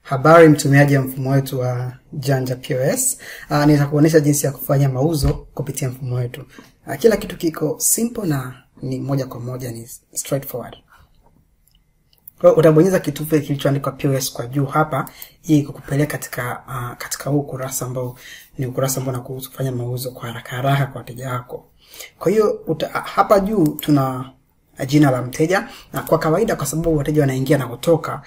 Habari mtumiaji wa mfumo wetu wa Janja POS. Nitakuonesha jinsi ya kufanya mauzo kupitia mfumo wetu. Kila kitu kiko simple na ni moja kwa moja, ni straightforward. Kwa utabonyeza kitufe kilichoandikwa POS kwa juu hapa ili kukupeleka katika huu kurasa ambao ni ukurasa ambao unakuhusu kufanya mauzo kwa haraka kwa wateja wako. Kwa hiyo hapa juu tuna jina la mteja, na kwa kawaida kwa sababu wateja wanaingia na kutoka,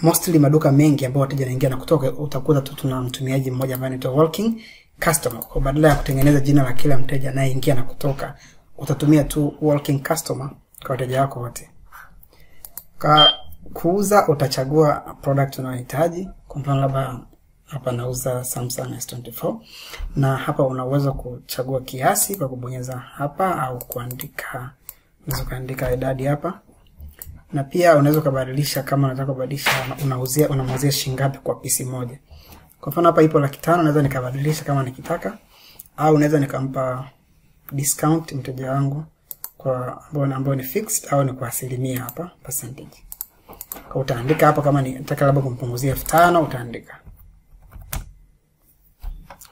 mostly maduka mengi ambao wateja wanaingia na kutoka, utakuta tu tuna mtumiaji mmoja ambaye anaitwa walking customer. Kwa badala ya kutengeneza jina la kila mteja anayeingia na kutoka, utatumia tu walking customer kwa wateja wako wote. Kwa kuuza utachagua product unayohitaji. Kwa mfano labda hapa nauza Samsung S24, na hapa unaweza kuchagua kiasi kwa kubonyeza hapa au kuandika, unaweza kuandika idadi hapa. Na pia unaweza kubadilisha, kama unataka kubadilisha unauzia shilingi ngapi kwa pisi moja. Kwa mfano hapa ipo 500,000, naweza nikabadilisha kama nikitaka, au naweza nikampa discount mteja wangu kwa ambao ni fixed, au ni kwa asilimia hapa percentage. Kwa utaandika hapo, kama nataka labda kumpunguzia 5,000 utaandika.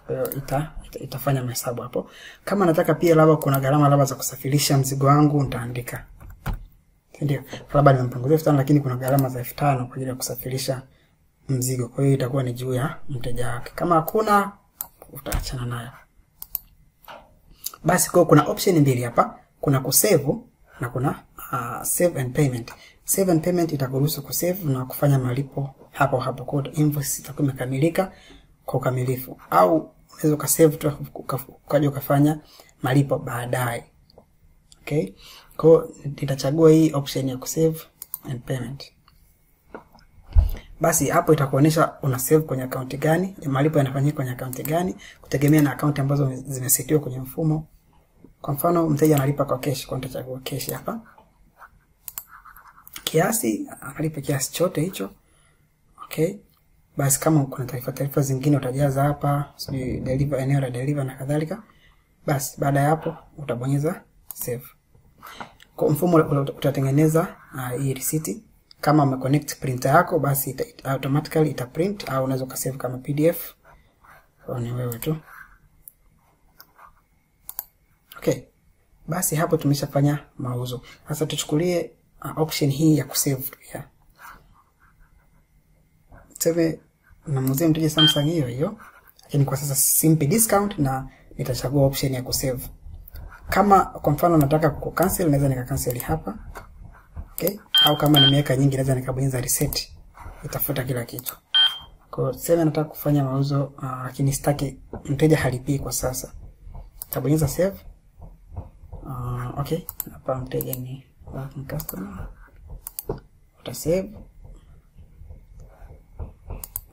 Kwa hiyo itafanya mahesabu hapo. Kama nataka pia labda kuna gharama labda za kusafirisha mzigo wangu, nitaandika. Ndio, labda nimempunguzia 5,000 lakini kuna gharama za 5,000 kwa ajili ya kusafirisha mzigo. Kwa hiyo itakuwa ni juu ya mteja wake. Kama hakuna, utaachana nayo. Basi kwa kuna option mbili hapa, kuna kusave na kuna save and payment. Save and payment itakuruhusu kusave na kufanya malipo hapo hapo. Kwa hiyo invoice itakuwa imekamilika kwa ukamilifu, au unaweza ukasave tu ukaja ukafanya malipo baadaye. Okay? Kwa hiyo nitachagua hii option ya kusave and payment. Basi hapo itakuonesha una save kwenye account gani, malipo yanafanyika kwenye account gani, kutegemea na account ambazo zimesetiwa kwenye mfumo. Kwa mfano mteja analipa kwa cash, kwa nitachagua cash hapa. Kiasi, analipa kiasi chote hicho. Okay? Basi kama kuna taarifa zingine utajaza hapa, sijui deliver, eneo la deliver na kadhalika. Basi baada ya hapo utabonyeza save. Kwa mfumo utatengeneza hii receipt. Kama umeconnect printer yako, basi automatically itaprint, au unaweza kusave kama PDF. Kwa ni wewe tu. Okay. Basi hapo tumeshafanya mauzo. Sasa tuchukulie option hii ya kusave pia. Save na mzee mteja Samsung hiyo, lakini kwa sasa simple discount, na nitachagua option ya kusave. Kama kwa mfano nataka kucancel, naweza nikacancel hapa. Okay? Au kama nimeweka nyingi, naweza nikabonyeza reset, itafuta kila kitu. Kwa hiyo sasa nataka kufanya mauzo, lakini sitaki mteja halipii kwa sasa. Tabonyeza save. Okay, hapa mteja ni working customer. Uta save.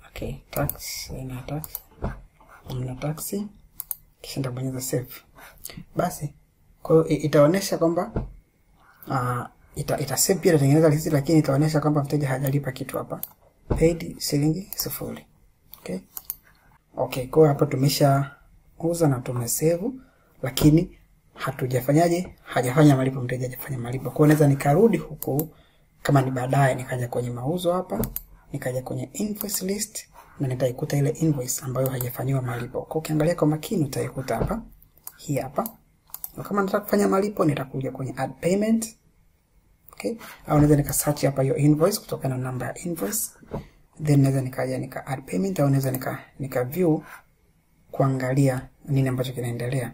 Okay, tax, na taxi. Kisha nitabonyeza save. Basi kwa hiyo itaonesha kwamba ita save pia, itatengeneza receipt, lakini itaonesha kwamba mteja hajalipa kitu hapa. Paid shilingi 0. Okay? Okay, kwa hapa tumeshauza na tumesave, lakini hajafanya malipo, mteja hajafanya malipo. Kwa hiyo naweza nikarudi huku, kama ni baadaye nikaja kwenye mauzo hapa, nikaja kwenye invoice list, na nitaikuta ile invoice ambayo haijafanywa malipo. Kwa ukiangalia kwa makini utaikuta hapa, hii hapa. Na kama nataka kufanya malipo, nitakuja kwenye add payment. Okay? Au naweza nika search hapa hiyo invoice kutokana na namba ya invoice. Then naweza nikaja nika add payment, au naweza nika view kuangalia nini ambacho kinaendelea.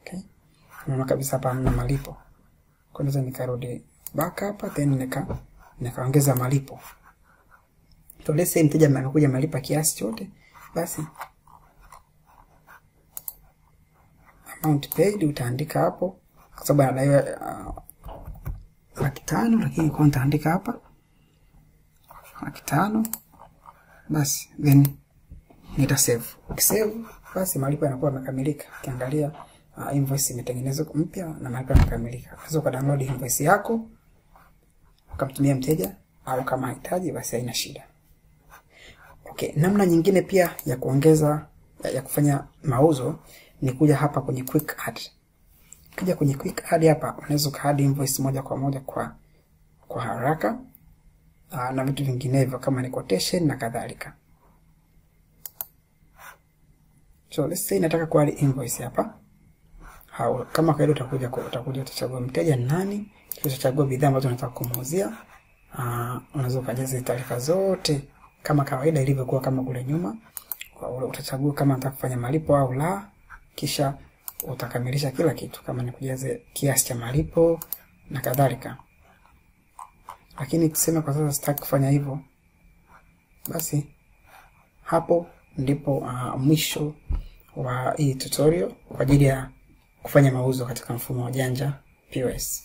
Okay? Unaona kabisa hapa hamna malipo. Kwa naweza nikarudi back hapa, then nikaongeza malipo. So let's say mteja amekuja malipa kiasi chote, basi amount paid utaandika hapo, kwa sababu anadaiwa 500,000, lakini kwa nitaandika hapa 500,000. Basi then nita save. Ukisave, basi malipo yanakuwa yamekamilika. Ukiangalia invoice imetengenezwa mpya na malipo yamekamilika. Unaweza kudownload invoice yako ukamtumia mteja, au kama hahitaji basi haina shida. Okay, namna nyingine pia ya kuongeza ya kufanya mauzo ni kuja hapa kwenye quick add. Ukija kwenye quick add hapa, unaweza ku add invoice moja kwa moja kwa haraka. na vitu vinginevyo kama ni quotation na kadhalika. So let's say nataka kwa invoice hapa. Kama kawaida utakuja utachagua mteja ni nani, kisha utachagua bidhaa ambazo unataka kumuuzia. Unaweza kujaza taarifa zote kama kawaida ilivyokuwa kama kule nyuma. Utachagua kama unataka kufanya malipo au la, kisha utakamilisha kila kitu kama ni kujaza kiasi cha malipo na kadhalika. Lakini tuseme kwa sasa sitaki kufanya hivyo, basi hapo ndipo mwisho wa hii tutorial kwa ajili ya kufanya mauzo katika mfumo wa Janja POS.